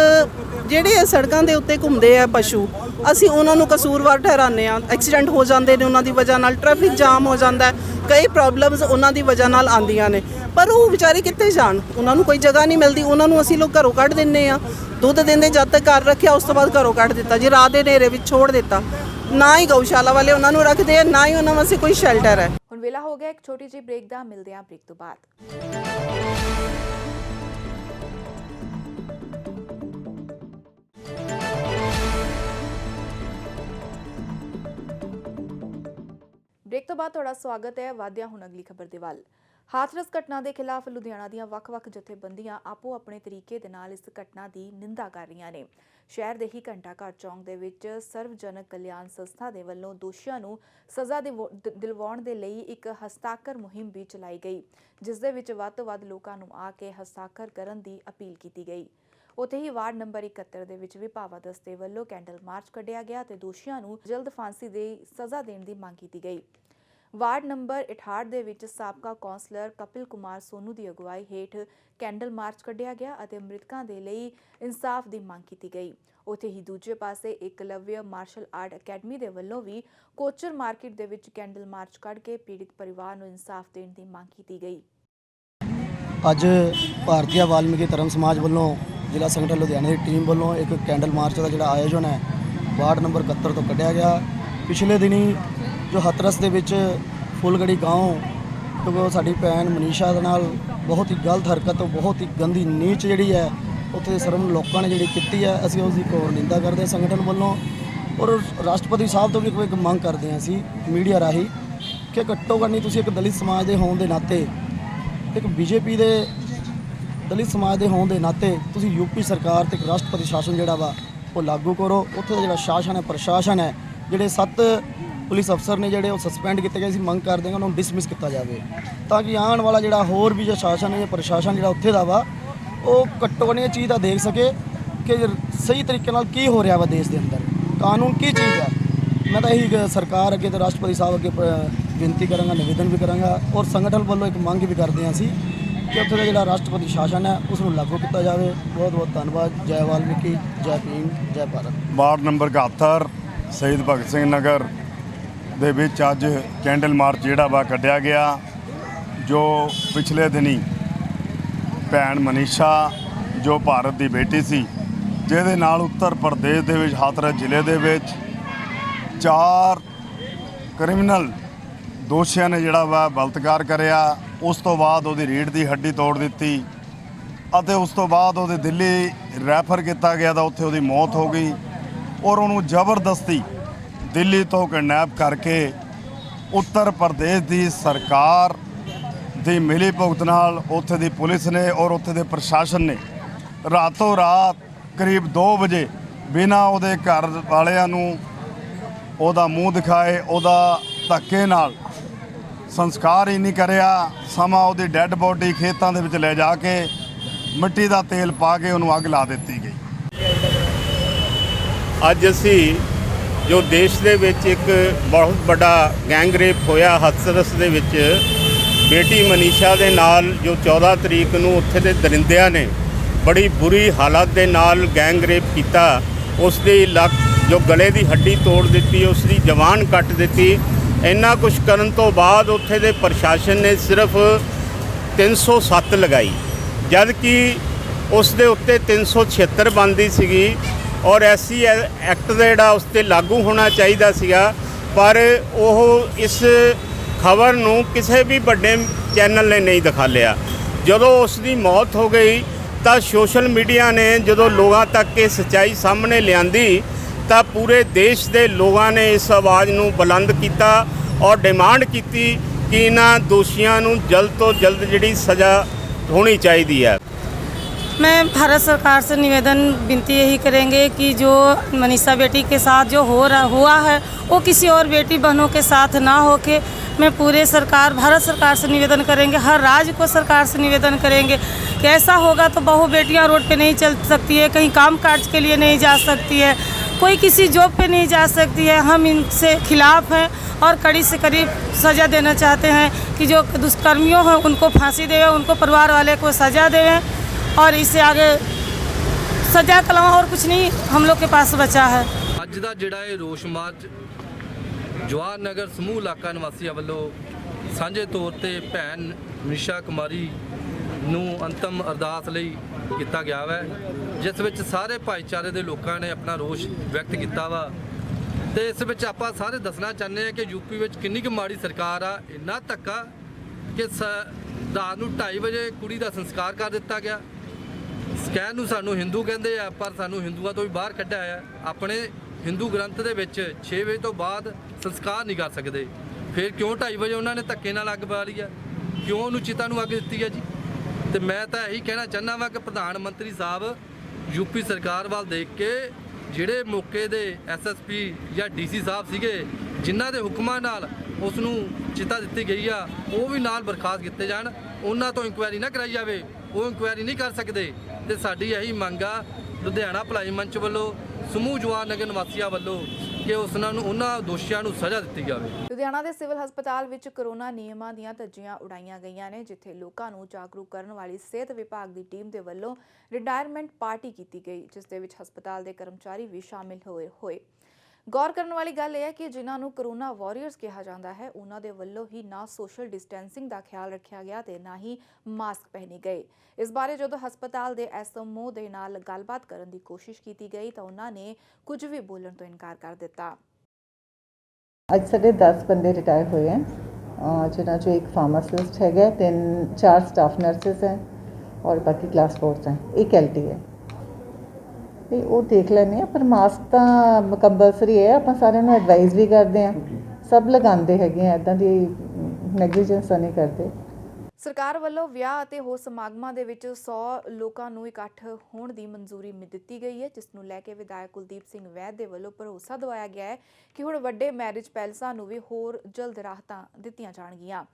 ਜਿਹੜੇ ਸੜਕਾਂ ਦੇ ਉੱਤੇ ਘੁੰਮਦੇ ਆ ਪਸ਼ੂ, ਅਸੀਂ ਉਹਨਾਂ ਨੂੰ ਕਸੂਰਵਾਰ ਠਹਿਰਾਉਂਦੇ ਹਾਂ। ਐਕਸੀਡੈਂਟ ਹੋ ਜਾਂਦੇ ਨੇ ਉਹਨਾਂ ਦੀ ਵਜ੍ਹਾ ਨਾਲ, ਟ੍ਰੈਫਿਕ ਜਾਮ ਹੋ ਜਾਂਦਾ, ਕਈ ਪ੍ਰੋਬਲਮਸ ਉਹਨਾਂ ਦੀ ਵਜ੍ਹਾ ਨਾਲ ਆਉਂਦੀਆਂ ਨੇ, ਪਰ ਉਹ ਵਿਚਾਰੇ ਕਿੱਥੇ ਜਾਣ? ਉਹਨਾਂ ਨੂੰ ਕੋਈ ਜਗ੍ਹਾ ਨਹੀਂ ਮਿਲਦੀ। ਉਹਨਾਂ ਨੂੰ ਅਸੀਂ ਲੋਕ ਘਰੋਂ ਕੱਢ ਦਿੰਦੇ ਹਾਂ, ਦੁੱਧ ਦਿੰਦੇ ਜਦ ਤੱਕ ਘਰ ਰੱਖਿਆ, ਉਸ ਤੋਂ ਬਾਅਦ ਘਰੋਂ ਕੱਢ ਦਿੱਤਾ ਜੀ, ਰਾਤ ਦੇ ਹਨੇਰੇ ਵਿੱਚ ਛੋੜ ਦਿੱਤਾ। ਨਾ ਹੀ ਗਊਸ਼ਾਲਾ ਵਾਲੇ ਉਹਨਾਂ ਨੂੰ ਰੱਖਦੇ ਆ, ਨਾ ਹੀ ਉਹਨਾਂ ਵਾਸਤੇ ਕੋਈ ਸ਼ੈਲਟਰ ਹੈ। ਹੁਣ ਵੇਲਾ ਹੋ ਗਿਆ ਇੱਕ ਛੋਟੀ ਜਿਹੀ ਬ੍ਰੇਕ ਦਾ। ਮਿਲਦੇ ਹਾਂ ਬ੍ਰੇਕ ਤੋਂ ਬਾਅਦ। ਬ੍ਰੇਕ ਤੋਂ ਬਾਅਦ ਤੁਹਾਡਾ ਸਵਾਗਤ ਹੈ। ਵਾਧਿਆ ਹੁਣ ਅਗਲੀ ਖਬਰ ਦੇ ਵੱਲ। ਹਾਥਰਸ ਘਟਨਾ ਦੇ ਖਿਲਾਫ ਲੁਧਿਆਣਾ ਦੀਆਂ ਵੱਖ-ਵੱਖ ਜਥੇਬੰਦੀਆਂ ਆਪੋ ਆਪਣੇ ਤਰੀਕੇ ਦੇ ਨਾਲ ਇਸ ਘਟਨਾ ਦੀ ਨਿੰਦਾ ਕਰ ਰਹੀਆਂ ਨੇ। ਸ਼ਹਿਰ ਦੇ ਹੀ ਘੰਟਾ ਘਰ ਚੌਂਕ ਦੇ ਵਿੱਚ ਸਰਵਜਨਕ ਕਲਿਆਣ ਸੰਸਥਾ ਦੇ ਵੱਲੋਂ ਦੋਸ਼ੀਆਂ ਨੂੰ ਸਜ਼ਾ ਦਿਲਵਾਉਣ ਦੇ ਲਈ ਇੱਕ ਹਸਤਾਖਰ ਮੁਹਿੰਮ ਵੀ ਚਲਾਈ ਗਈ, ਜਿਸ ਦੇ ਵਿੱਚ ਵੱਧ ਤੋਂ ਵੱਧ ਲੋਕਾਂ ਨੂੰ ਆ ਕੇ ਹਸਤਾਖਰ ਕਰਨ ਦੀ ਅਪੀਲ ਕੀਤੀ ਗਈ। ਉੱਥੇ ਹੀ ਵਾਰਡ ਨੰਬਰ 71 ਦੇ ਵਿੱਚ ਵੀ ਭਾਵਾ ਦਸਤੇ ਵੱਲੋਂ ਕੈਂਡਲ ਮਾਰਚ ਕੱਢਿਆ ਗਿਆ ਤੇ ਦੋਸ਼ੀਆਂ ਨੂੰ ਜਲਦ ਫਾਂਸੀ ਦੀ ਸਜ਼ਾ ਦੇਣ ਦੀ ਮੰਗ ਕੀਤੀ ਗਈ। ਵਾਰਡ ਨੰਬਰ 68 ਦੇ ਵਿੱਚ ਸਾਬਕਾ ਕੌਂਸਲਰ ਕਪਿਲ ਕੁਮਾਰ ਸੋਨੂ ਦੀ ਅਗਵਾਈ ਹੇਠ ਕੈਂਡਲ ਮਾਰਚ ਕੱਢਿਆ ਗਿਆ ਅਤੇ ਮ੍ਰਿਤਕਾਂ ਦੇ ਲਈ ਇਨਸਾਫ ਦੀ ਮੰਗ ਕੀਤੀ ਗਈ। ਉੱਥੇ ਹੀ ਦੂਜੇ ਪਾਸੇ ਏਕਲਵਯ ਮਾਰਸ਼ਲ ਆਰਟ ਅਕੈਡਮੀ ਦੇ ਵੱਲੋਂ ਵੀ ਕੋਚਰ ਮਾਰਕੀਟ ਦੇ ਵਿੱਚ ਕੈਂਡਲ ਮਾਰਚ ਕੱਢ ਕੇ ਪੀੜਿਤ ਪਰਿਵਾਰ ਨੂੰ ਇਨਸਾਫ ਦੇਣ ਦੀ ਮੰਗ ਕੀਤੀ ਗਈ। ਅੱਜ ਭਾਰਤੀ ਵਾਲਮੀਕੀ ਧਰਮ ਸਮਾਜ ਵੱਲੋਂ ਜ਼ਿਲ੍ਹਾ ਸੰਗਠਨ ਲੁਧਿਆਣਾ ਦੀ ਟੀਮ ਵੱਲੋਂ ਇੱਕ ਕੈਂਡਲ ਮਾਰਚ ਦਾ ਜਿਹੜਾ ਆਯੋਜਨ ਹੈ ਵਾਰਡ ਨੰਬਰ 71 ਤੋਂ ਕੱਢਿਆ ਗਿਆ। ਪਿਛਲੇ ਦਿਨੀ ਜੋ ਹਥਰਸ ਦੇ ਵਿੱਚ ਫੁੱਲਗੜੀ ਗਾঁव ਕਿਉਂਕਿ ਸਾਡੀ ਭੈਣ ਮਨੀਸ਼ਾ ਦੇ ਨਾਲ ਬਹੁਤ ਹੀ ਗਲਤ ਹਰਕਤ, ਬਹੁਤ ਹੀ ਗੰਦੀ ਨੀਚ ਜਿਹੜੀ ਹੈ ਉੱਥੇ ਦੇ ਸਰਮ ਲੋਕਾਂ ਨੇ ਜਿਹੜੀ ਕੀਤੀ ਹੈ, ਅਸੀਂ ਉਸ ਦੀ ਘੋਰ ਨਿੰਦਾ ਕਰਦੇ ਹਾਂ ਸੰਗਠਨ ਵੱਲੋਂ। ਔਰ ਰਾਸ਼ਟਰਪਤੀ ਸਾਹਿਬ ਤੋਂ ਵੀ ਇੱਕ ਮੰਗ ਕਰਦੇ ਹਾਂ ਅਸੀਂ ਮੀਡੀਆ ਰਾਹੀਂ ਕਿ ਘੱਟੋ ਘੱਟ ਨਹੀਂ ਤੁਸੀਂ ਇੱਕ ਦਲਿਤ ਸਮਾਜ ਦੇ ਹੋਣ ਦੇ ਨਾਤੇ, ਇੱਕ ਬੀਜੇਪੀ ਦੇ ਦਲਿਤ ਸਮਾਜ ਦੇ ਹੋਣ ਦੇ ਨਾਤੇ ਤੁਸੀਂ ਯੂਪੀ ਸਰਕਾਰ ਤੇ ਇੱਕ ਰਾਸ਼ਟਰਪਤੀ ਸ਼ਾਸਨ ਜਿਹੜਾ ਵਾ ਉਹ ਲਾਗੂ ਕਰੋ। ਉੱਥੇ ਦਾ ਜਿਹੜਾ ਸ਼ਾਸਨ ਹੈ, ਪ੍ਰਸ਼ਾਸਨ ਹੈ, ਜਿਹੜੇ 7 ਪੁਲਿਸ ਅਫਸਰ ਨੇ ਜਿਹੜੇ ਉਹ ਸਸਪੈਂਡ ਕੀਤੇ ਗਏ ਸੀ, ਮੰਗ ਕਰਦੇ ਹਾਂ ਉਹਨਾਂ ਨੂੰ ਡਿਸਮਿਸ ਕੀਤਾ ਜਾਵੇ ਤਾਂ ਕਿ ਆਉਣ ਵਾਲਾ ਜਿਹੜਾ ਹੋਰ ਵੀ ਜੋ ਸ਼ਾਸਨ ਹੈ, ਪ੍ਰਸ਼ਾਸਨ ਜਿਹੜਾ ਉੱਥੇ ਦਾ ਵਾ ਉਹ ਘੱਟੋ ਘੱਟ ਇਹ ਚੀਜ਼ ਦਾ ਦੇਖ ਸਕੇ ਕਿ ਸਹੀ ਤਰੀਕੇ ਨਾਲ ਕੀ ਹੋ ਰਿਹਾ ਵਾ ਦੇਸ਼ ਦੇ ਅੰਦਰ, ਕਾਨੂੰਨ ਕੀ ਚੀਜ਼ ਹੈ। ਮੈਂ ਤਾਂ ਇਹੀ ਸਰਕਾਰ ਅੱਗੇ ਤੇ ਰਾਸ਼ਟਰਪਤੀ ਸਾਹਿਬ ਅੱਗੇ ਬੇਨਤੀ ਕਰਾਂਗਾ, ਨਿਵੇਦਨ ਵੀ ਕਰਾਂਗਾ ਔਰ ਸੰਗਠਨ ਵੱਲੋਂ ਇੱਕ ਮੰਗ ਵੀ ਕਰਦੇ ਹਾਂ ਅਸੀਂ ਕਿ ਉੱਥੇ ਦਾ ਜਿਹੜਾ ਰਾਸ਼ਟਰਪਤੀ ਸ਼ਾਸਨ ਹੈ ਉਸ ਨੂੰ ਲਾਗੂ ਕੀਤਾ ਜਾਵੇ। ਬਹੁਤ ਬਹੁਤ ਧੰਨਵਾਦ। ਜੈ ਵਾਲਮੀਕੀ, ਜੈ ਭੀਮ, ਜੈ ਭਾਰਤ। ਵਾਰਡ ਨੰਬਰ 71 ਸ਼ਹੀਦ ਭਗਤ ਸਿੰਘ ਨਗਰ ਦੇ ਵਿੱਚ ਅੱਜ ਕੈਂਡਲ ਮਾਰਚ ਜਿਹੜਾ ਵਾ ਕੱਢਿਆ ਗਿਆ, ਜੋ ਪਿਛਲੇ ਦਿਨੀ ਭੈਣ ਮਨੀਸ਼ਾ ਜੋ ਭਾਰਤ ਦੀ ਬੇਟੀ ਸੀ, ਜਿਹਦੇ ਨਾਲ ਉੱਤਰ ਪ੍ਰਦੇਸ਼ ਦੇ ਵਿੱਚ ਹਾਥਰਸ ਜ਼ਿਲ੍ਹੇ ਦੇ ਵਿੱਚ 4 ਕ੍ਰਿਮੀਨਲ ਦੋਸ਼ੀਆਂ ਨੇ ਜਿਹੜਾ ਵਾ ਬਲਾਤਕਾਰ ਕਰਿਆ। ਉਸ ਤੋਂ ਬਾਅਦ ਉਹਦੀ ਰੀੜ੍ਹ ਦੀ ਹੱਡੀ ਤੋੜ ਦਿੱਤੀ ਅਤੇ ਉਸ ਤੋਂ ਬਾਅਦ ਉਹਦੇ ਦਿੱਲੀ ਰੈਫਰ ਕੀਤਾ ਗਿਆ ਤਾਂ ਉੱਥੇ ਉਹਦੀ ਮੌਤ ਹੋ ਗਈ ਔਰ ਉਹਨੂੰ ਜ਼ਬਰਦਸਤੀ ਦਿੱਲੀ ਤੋਂ ਕਿਡਨੈਪ ਕਰਕੇ ਉੱਤਰ ਪ੍ਰਦੇਸ਼ ਦੀ ਸਰਕਾਰ ਦੀ ਮਿਲੀ ਭੁਗਤ ਨਾਲ ਉੱਥੇ ਦੀ ਪੁਲਿਸ ਨੇ ਔਰ ਉੱਥੇ ਦੇ ਪ੍ਰਸ਼ਾਸਨ ਨੇ ਰਾਤੋਂ ਰਾਤ ਕਰੀਬ 2 ਵਜੇ ਬਿਨਾਂ ਉਹਦੇ ਘਰ ਵਾਲਿਆਂ ਨੂੰ ਉਹਦਾ ਮੂੰਹ ਦਿਖਾਏ, ਉਹਦਾ ਧੱਕੇ ਨਾਲ ਸੰਸਕਾਰ ਹੀ ਨਹੀਂ ਕਰਿਆ, ਸਮਾਂ ਉਹਦੀ ਡੈੱਡ ਬੋਡੀ ਖੇਤਾਂ ਦੇ ਵਿੱਚ ਲੈ ਜਾ ਕੇ ਮਿੱਟੀ ਦਾ ਤੇਲ ਪਾ ਕੇ ਉਹਨੂੰ ਅੱਗ ਲਾ ਦਿੱਤੀ ਗਈ। ਅੱਜ ਅਸੀਂ ਜੋ ਦੇਸ਼ ਦੇ ਵਿੱਚ ਇੱਕ ਬਹੁਤ ਵੱਡਾ ਗੈਂਗ ਰੇਪ ਹੋਇਆ ਹਥਰਸ ਦੇ ਵਿੱਚ, ਬੇਟੀ ਮਨੀਸ਼ਾ ਦੇ ਨਾਲ ਜੋ 14 ਤਰੀਕ ਨੂੰ ਉੱਥੇ ਦੇ ਦਰਿੰਦਿਆਂ ਨੇ ਬੜੀ ਬੁਰੀ ਹਾਲਤ ਦੇ ਨਾਲ ਗੈਂਗ ਰੇਪ ਕੀਤਾ, ਉਸ ਦੀ ਲੱਕ ਜੋ ਗਲੇ ਦੀ ਹੱਡੀ ਤੋੜ ਦਿੱਤੀ, ਉਸ ਦੀ ਜ਼ਬਾਨ ਕੱਟ ਦਿੱਤੀ। ਇੰਨਾ ਕੁਝ ਕਰਨ ਤੋਂ ਬਾਅਦ ਉੱਥੇ ਦੇ ਪ੍ਰਸ਼ਾਸਨ ਨੇ ਸਿਰਫ 307 ਲਗਾਈ, ਜਦ ਕਿ ਉਸ ਦੇ ਉੱਤੇ 376 ਬਣਦੀ ਸੀਗੀ ਔਰ ਐਸਸੀ ਐਕਟ ਦਾ ਜਿਹੜਾ ਉਸ 'ਤੇ ਲਾਗੂ ਹੋਣਾ ਚਾਹੀਦਾ ਸੀਗਾ। ਪਰ ਉਹ ਇਸ ਖਬਰ ਨੂੰ ਕਿਸੇ ਵੀ ਵੱਡੇ ਚੈਨਲ ਨੇ ਨਹੀਂ ਦਿਖਾ ਲਿਆ। ਜਦੋਂ ਉਸ ਦੀ ਮੌਤ ਹੋ ਗਈ ਤਾਂ ਸੋਸ਼ਲ ਮੀਡੀਆ ਨੇ ਜਦੋਂ ਲੋਕਾਂ ਤੱਕ ਇਹ ਸੱਚਾਈ ਸਾਹਮਣੇ ਲਿਆਂਦੀ ਤਾਂ ਪੂਰੇ ਦੇਸ਼ ਦੇ ਲੋਕਾਂ ਨੇ ਇਸ ਆਵਾਜ਼ ਨੂੰ ਬੁਲੰਦ ਕੀਤਾ ਔਰ ਡਿਮਾਂਡ ਕੀਤੀ ਕਿ ਇਹਨਾਂ ਦੋਸ਼ੀਆਂ ਨੂੰ ਜਲਦ ਤੋਂ ਜਲਦ ਜਿਹੜੀ ਸਜ਼ਾ होनी चाहिए। मैं भारत सरकार से निवेदन विनती यही करेंगे कि जो मनीषा बेटी के साथ जो हुआ है वो किसी और बेटी बहनों के साथ ना हो के मैं पूरे भारत सरकार से निवेदन करेंगे, हर राज्य को सरकार से निवेदन करेंगे कि ऐसा होगा तो बहु बेटियां रोड पे नहीं चल सकती है, कहीं काम काज के लिए नहीं जा सकती है, कोई किसी जॉब पे नहीं जा सकती है। हम इनसे खिलाफ हैं और कड़ी से कड़ी सज़ा देना चाहते हैं कि जो दुष्कर्मियों हैं उनको फांसी देवे, उनको परिवार वाले को सज़ा देवें और इससे आगे सज़ा के अलावा और कुछ नहीं हम लोग के पास बचा है। ਅੱਜ ਦਾ ਜਿਹੜਾ ਇਹ ਰੋਸ ਮਾਰਚ ਜਵਾਹਰ ਨਗਰ ਸਮੂਹ ਇਲਾਕਾ ਨਿਵਾਸੀਆਂ ਵੱਲੋਂ ਸਾਂਝੇ ਤੌਰ ਤੇ ਭੈਣ ਮਨੀਸ਼ਾ ਕੁਮਾਰੀ ਨੂੰ ਅੰਤਮ ਅਰਦਾਸ ਲਈ ਕੀਤਾ ਗਿਆ ਹੈ, ਜਿਸ ਵਿੱਚ ਸਾਰੇ ਭਾਈਚਾਰੇ ਦੇ ਲੋਕਾਂ ਨੇ ਆਪਣਾ ਰੋਸ ਵਿਅਕਤ ਕੀਤਾ ਵਾ ਤੇ ਇਸ ਵਿੱਚ ਆਪਾਂ ਸਾਰੇ ਦੱਸਣਾ ਚਾਹੁੰਦੇ ਹਾਂ ਕਿ ਯੂਪੀ ਵਿੱਚ ਕਿੰਨੀ ਕੁ ਮਾੜੀ ਸਰਕਾਰ ਆ। ਇੰਨਾ ਧੱਕਾ ਕਿ ਰਾਤ ਨੂੰ 2:30 ਵਜੇ ਕੁੜੀ ਦਾ ਸੰਸਕਾਰ ਕਰ ਦਿੱਤਾ ਗਿਆ। ਕਹਿਣ ਨੂੰ ਸਾਨੂੰ ਹਿੰਦੂ ਕਹਿੰਦੇ ਆ, ਪਰ ਸਾਨੂੰ ਹਿੰਦੂਆਂ ਤੋਂ ਵੀ ਬਾਹਰ ਕੱਢਿਆ ਆ। ਆਪਣੇ ਹਿੰਦੂ ਗ੍ਰੰਥ ਦੇ ਵਿੱਚ 6 ਵਜੇ ਤੋਂ ਬਾਅਦ ਸੰਸਕਾਰ ਨਹੀਂ ਕਰ ਸਕਦੇ। ਫਿਰ ਕਿਉਂ 2:30 ਵਜੇ ਉਹਨਾਂ ਨੇ ਧੱਕੇ ਨਾਲ ਅੱਗ ਬਾਲੀ ਆ? ਕਿਉਂ ਉਹਨੂੰ ਚਿਤਾ ਨੂੰ ਅੱਗ ਦਿੱਤੀ ਆ ਜੀ? ਤੇ ਮੈਂ ਤਾਂ ਇਹੀ ਕਹਿਣਾ ਚਾਹੁੰਦਾ ਵਾਂ ਕਿ ਪ੍ਰਧਾਨ ਮੰਤਰੀ ਸਾਹਿਬ ਯੂਪੀ ਸਰਕਾਰ ਵੱਲ ਦੇਖ ਕੇ ਜਿਹੜੇ ਮੌਕੇ ਦੇ ਐਸਐਸਪੀ ਜਾਂ ਡੀਸੀ ਸਾਹਿਬ ਸੀਗੇ ਜਿਨ੍ਹਾਂ ਦੇ ਹੁਕਮਾਂ ਨਾਲ ਉਸ ਨੂੰ ਚਿਤਾ ਦਿੱਤੀ ਗਈ ਆ, ਉਹ ਵੀ ਨਾਲ ਬਰਖਾਸਤ ਕੀਤੇ ਜਾਣ। ਉਹਨਾਂ ਤੋਂ ਇਨਕੁਆਇਰੀ ਨਾ ਕਰਾਈ ਜਾਵੇ, ਉਹ ਇਨਕੁਆਇਰੀ ਨਹੀਂ ਕਰ ਸਕਦੇ। ਤੇ ਸਾਡੀ ਇਹੀ ਮੰਗ ਆ ਲੁਧਿਆਣਾ ਭਲਾਈ ਮੰਚ ਵੱਲੋਂ, ਸਮੂਹ ਜਵਾਹਰ ਨਗਰ ਨਿਵਾਸੀਆਂ ਵੱਲੋਂ ਕਿ ਉਹਨਾਂ ਦੋਸ਼ੀਆਂ ਨੂੰ ਸਜ਼ਾ ਦਿੱਤੀ ਜਾਵੇ। ਲੁਧਿਆਣਾ ਦੇ ਸਿਵਲ ਹਸਪਤਾਲ ਵਿੱਚ ਕਰੋਨਾ ਨਿਯਮਾਂ ਦੀਆਂ ਧੱਜੀਆਂ ਉਡਾਈਆਂ ਗਈਆਂ ਨੇ, ਜਿੱਥੇ ਲੋਕਾਂ ਨੂੰ ਜਾਗਰੂਕ ਕਰਨ ਵਾਲੀ ਸਿਹਤ ਵਿਭਾਗ ਦੀ ਟੀਮ ਦੇ ਵੱਲੋਂ ਰਿਟਾਇਰਮੈਂਟ ਪਾਰਟੀ ਕੀਤੀ ਗਈ, ਜਿਸ ਦੇ ਵਿੱਚ ਹਸਪਤਾਲ ਦੇ ਕਰਮਚਾਰੀ ਵੀ ਸ਼ਾਮਿਲ ਹੋਏ। ਗੌਰ ਕਰਨ ਵਾਲੀ ਗੱਲ ਇਹ ਹੈ ਕਿ ਜਿਨ੍ਹਾਂ ਨੂੰ ਕਰੋਨਾ ਵਾਰੀਅਰਸ ਕਿਹਾ ਜਾਂਦਾ ਹੈ, ਉਹਨਾਂ ਦੇ ਵੱਲੋਂ ਹੀ ਨਾ ਸੋਸ਼ਲ ਡਿਸਟੈਂਸਿੰਗ ਦਾ ਖਿਆਲ ਰੱਖਿਆ ਗਿਆ ਤੇ ਨਾ ਹੀ ਮਾਸਕ ਪਹਿਨੇ ਗਏ। ਇਸ ਬਾਰੇ ਜਦੋਂ ਹਸਪਤਾਲ ਦੇ ਐਸਐਮਓ ਦੇ ਨਾਲ ਗੱਲਬਾਤ ਕਰਨ ਦੀ ਕੋਸ਼ਿਸ਼ ਕੀਤੀ ਗਈ ਤਾਂ ਉਹਨਾਂ ਨੇ ਕੁਝ ਵੀ ਬੋਲਣ ਤੋਂ ਇਨਕਾਰ ਕਰ ਦਿੱਤਾ। ਅੱਜ ਸਾਡੇ 10 ਬੰਦੇ ਰਿਟਾਇਰ ਹੋਏ हैं, जिन्हों चो एक फार्मासिस्ट है, 4 स्टाफ नर्सिस हैं और बाकी क्लास 4 हैं, एक LT है। नहीं वो देख लेने, पर मास्क तो कंपलसरी है, आप सारे एडवाइस भी करते हैं, सब लगाते हैं, इदां दी नैगलीजेंस नहीं करते। ਸਰਕਾਰ ਵੱਲੋਂ ਵਿਆਹ ਅਤੇ ਹੋਰ ਸਮਾਗਮਾਂ ਦੇ ਵਿੱਚ 100 ਲੋਕਾਂ ਨੂੰ ਇਕੱਠ ਹੋਣ ਦੀ ਮਨਜ਼ੂਰੀ ਦਿੱਤੀ ਗਈ ਹੈ, ਜਿਸ ਨੂੰ ਲੈ ਕੇ ਵਿਧਾਇਕ ਕੁਲਦੀਪ ਸਿੰਘ ਵੈਦ ਦੇ ਵੱਲੋਂ ਭਰੋਸਾ ਦਿਵਾਇਆ ਗਿਆ ਹੈ ਕਿ ਹੁਣ ਵੱਡੇ ਮੈਰਿਜ ਪੈਲਸਾਂ ਨੂੰ ਵੀ ਹੋਰ ਜਲਦ ਰਾਹਤਾਂ ਦਿੱਤੀਆਂ ਜਾਣਗੀਆਂ।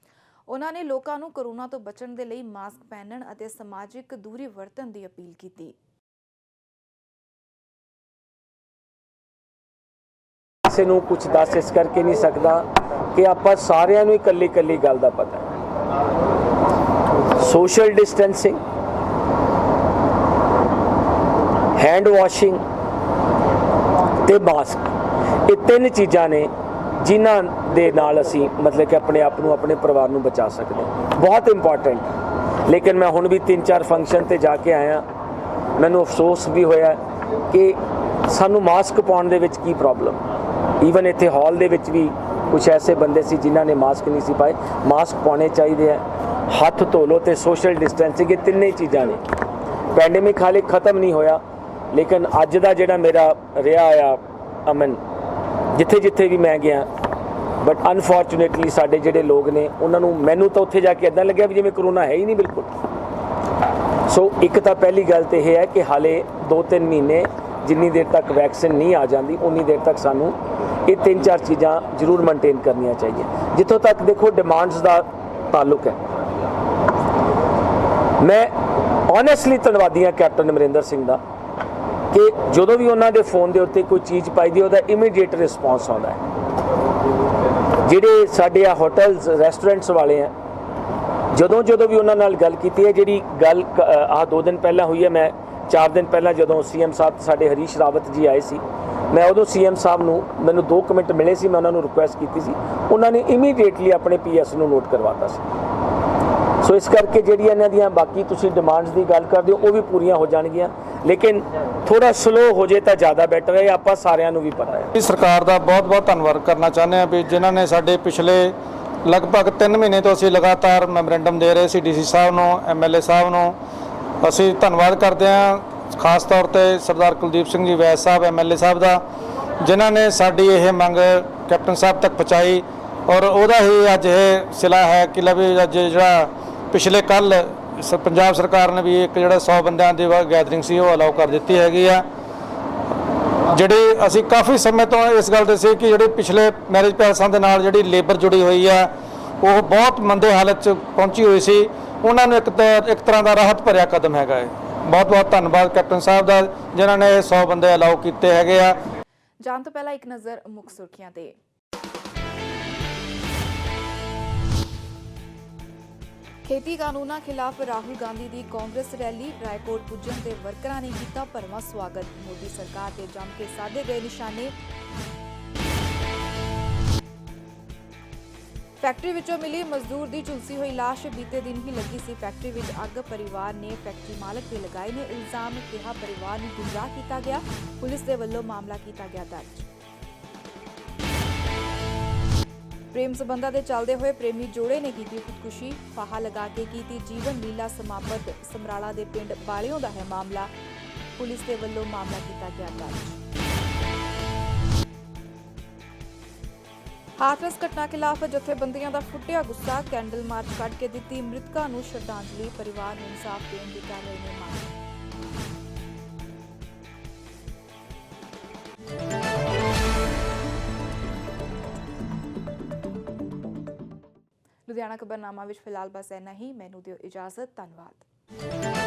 ਉਹਨਾਂ ਨੇ ਲੋਕਾਂ ਨੂੰ ਕੋਰੋਨਾ ਤੋਂ ਬਚਣ ਦੇ ਲਈ ਮਾਸਕ ਪਹਿਨਣ ਅਤੇ ਸਮਾਜਿਕ ਦੂਰੀ ਵਰਤਣ ਦੀ ਅਪੀਲ ਕੀਤੀ। ਕਿਸੇ ਨੂੰ ਕੁਝ ਦੱਸ ਇਸ ਕਰਕੇ ਨਹੀਂ ਸਕਦਾ ਕਿ ਆਪਾਂ ਸਾਰਿਆਂ ਨੂੰ ਇਕੱਲੀ ਇਕੱਲੀ ਗੱਲ ਦਾ ਪਤਾ ਹੈ। सोशल डिस्टेंसिंग, हैंड वॉशिंग ते मास्क, ये 3 चीज़ां ने जिन्हां दे नाल असीं मतलब कि अपने आप नूं अपने परिवार नूं बचा सकते हैं। बहुत इंपॉर्टेंट। लेकिन मैं हुण भी 3-4 फंक्शन ते जाके आया, मैनूं अफसोस भी होया कि सानूं मास्क पाउण दे विच की प्रॉब्लम। ईवन इत्थे हॉल दे विच भी कुछ ऐसे बंदे सी जिन्हां ने मास्क नहीं सी पाए। मास्क पाने चाहिए है, हथ धो लो तो सोशल डिस्टेंसिंग, ये 3 चीज़ां ने। पैंडेमिक हाले खत्म नहीं होया, लेकिन अज दा जिहड़ा मेरा रहा आ अमन, जिथे जिथे भी मैं गया, बट अनफॉर्चुनेटली साडे जिहड़े लोग ने उन्होंने मैनू तो उत्थे जाके इदां लग्या भी जिवें करोना है ही नहीं बिल्कुल। सो एक तो पहली गल तो यह है कि हाले 2-3 महीने जिन्नी देर तक वैक्सीन नहीं आ जाती उन्नी देर तक सानू ये 3-4 चीज़ां जरूर मेनटेन करनियां चाहिए। जितों तक देखो डिमांड्स का ताल्लुक है, मैं ऑनैसटली धन्नवादी हाँ कैप्टन अमरिंदर सिंह का कि जो भी उन्होंने फोन के उत्ते कोई चीज़ पाई दी उसका इमीडिएट रिस्पॉन्स आता है। जिहड़े साडे होटल्स रेस्टोरेंट्स वाले हैं, जो भी उन्होंने गल की है, जी गल 2 दिन पहला हुई है, मैं 4 दिन पहला जो CM साहब साडे हरीश रावत जी आए सी, मैं उदों CM साहब नूं मैनूं 2 मिनट मिले सी, मैं उन्होंने रिक्वेस्ट की सी, उन्होंने इमीडिएटली अपने PS नूं नोट करवाता सी। सो इस करके जिहड़ियां इन्हां दियां बाकी तुसीं डिमांड्स की गल करदे हो, वो भी पूरियां हो जाणगियां, लेकिन थोड़ा स्लो हो जाए तो ज़्यादा बैटर है। आपां सारिਆਂ ਨੂੰ भी पता है। सरकार का बहुत बहुत धन्नवाद करना चाहते हैं भी जिन्होंने साडे पिछले लगभग 3 महीने तो असीं लगातार मैमोरेंडम दे रहे सी DC साहब नूं, MLA साहब नूं असीं धन्नवाद करते हैं, खास तौर पर सरदार कुलदीप सिंह जी वैद साहब MLA साहब का, जिन्होंने साडी यह मंग कैप्टन साहब तक पहुँचाई और उहदा ही अज ये सिला है कि लभी अज जिहड़ा पिछले कल पंजाब सरकार ने भी एक जिहड़ा 100 बंदियां दी गैदरिंग सी वो अलाउ कर दित्ती हैगी आ। जिहड़ी असीं काफ़ी समय तो इस गल दे सी कि जिहड़े पिछले मैरिज पैलसां दे नाल जिहड़ी लेबर जुड़ी हुई है वो बहुत मंदे हालत च पहुंची हुई सी, उन्हां नूं एक तरह का राहत भरिया कदम हैगा है। बहुत बहुत धन्नवाद कैप्टन साहब का जिन्हां ने 100 बंदे अलाउ कीते हैगे आ। जान तो पहला एक नज़र मुख्य सुर्खियां ते। खेती कानूना खिलाफ राहुल गांधी की कांग्रेस रैली, रायकोट पुजन ते वर्करां ने कीता भरवां स्वागत, मोदी सरकार ते जम के साधे गए निशाने। फैक्ट्री विचों मिली मजदूर की झुलसी हुई लाश, बीते दिन ही लगी सी फैक्ट्री विच अग, परिवार ने फैक्ट्री मालक ते लगाए ने इल्जाम, कहा परिवार नूं गुमराह किया गया, पुलिस के वल्लों मामला किया गया दर्ज। ਪ੍ਰੇਮ ਸੰਬੰਧਾਂ ਦੇ ਚੱਲਦੇ ਹੋਏ ਪ੍ਰੇਮੀ ਜੋੜੇ ਨੇ ਕੀਤੀ ਖੁਦਕੁਸ਼ੀ। ਫਾਹਾ ਲਗਾ ਕੇ ਕੀਤੀ ਜੀਵਨ ਲੀਲਾ ਸਮਾਪਤ। ਸਮਰਾਲਾ ਦੇ ਪਿੰਡ ਬਾਲਿਓ ਦਾ ਹੈ ਮਾਮਲਾ। ਪੁਲਿਸ ਦੇ ਵੱਲੋਂ ਮਾਮਲਾ ਕੀਤਾ ਗਿਆ ਦਰਜ। ਹਾਥਰਸ ਘਟਨਾ ਖਿਲਾਫ ਜਥੇਬੰਦੀਆਂ ਦਾ ਫੁੱਟਿਆ ਗੁੱਸਾ। ਕੈਂਡਲ ਮਾਰਚ ਕੱਢ ਕੇ ਦਿੱਤੀ ਮ੍ਰਿਤਕਾਂ ਨੂੰ ਸ਼ਰਧਾਂਜਲੀ। ਪਰਿਵਾਰ ਨੂੰ ਇਨਸਾਫ ਦੇਣ ਦੀ ਕਰ ਰਹੇ ਨੇ ਮੰਗ। ਲੁਧਿਆਣਾ ਖਬਰਨਾਮਾ ਵਿੱਚ ਫਿਲਹਾਲ ਬਸ ਇੰਨਾ ਹੀ। ਮੈਨੂੰ ਦਿਓ ਇਜਾਜ਼ਤ। ਧੰਨਵਾਦ।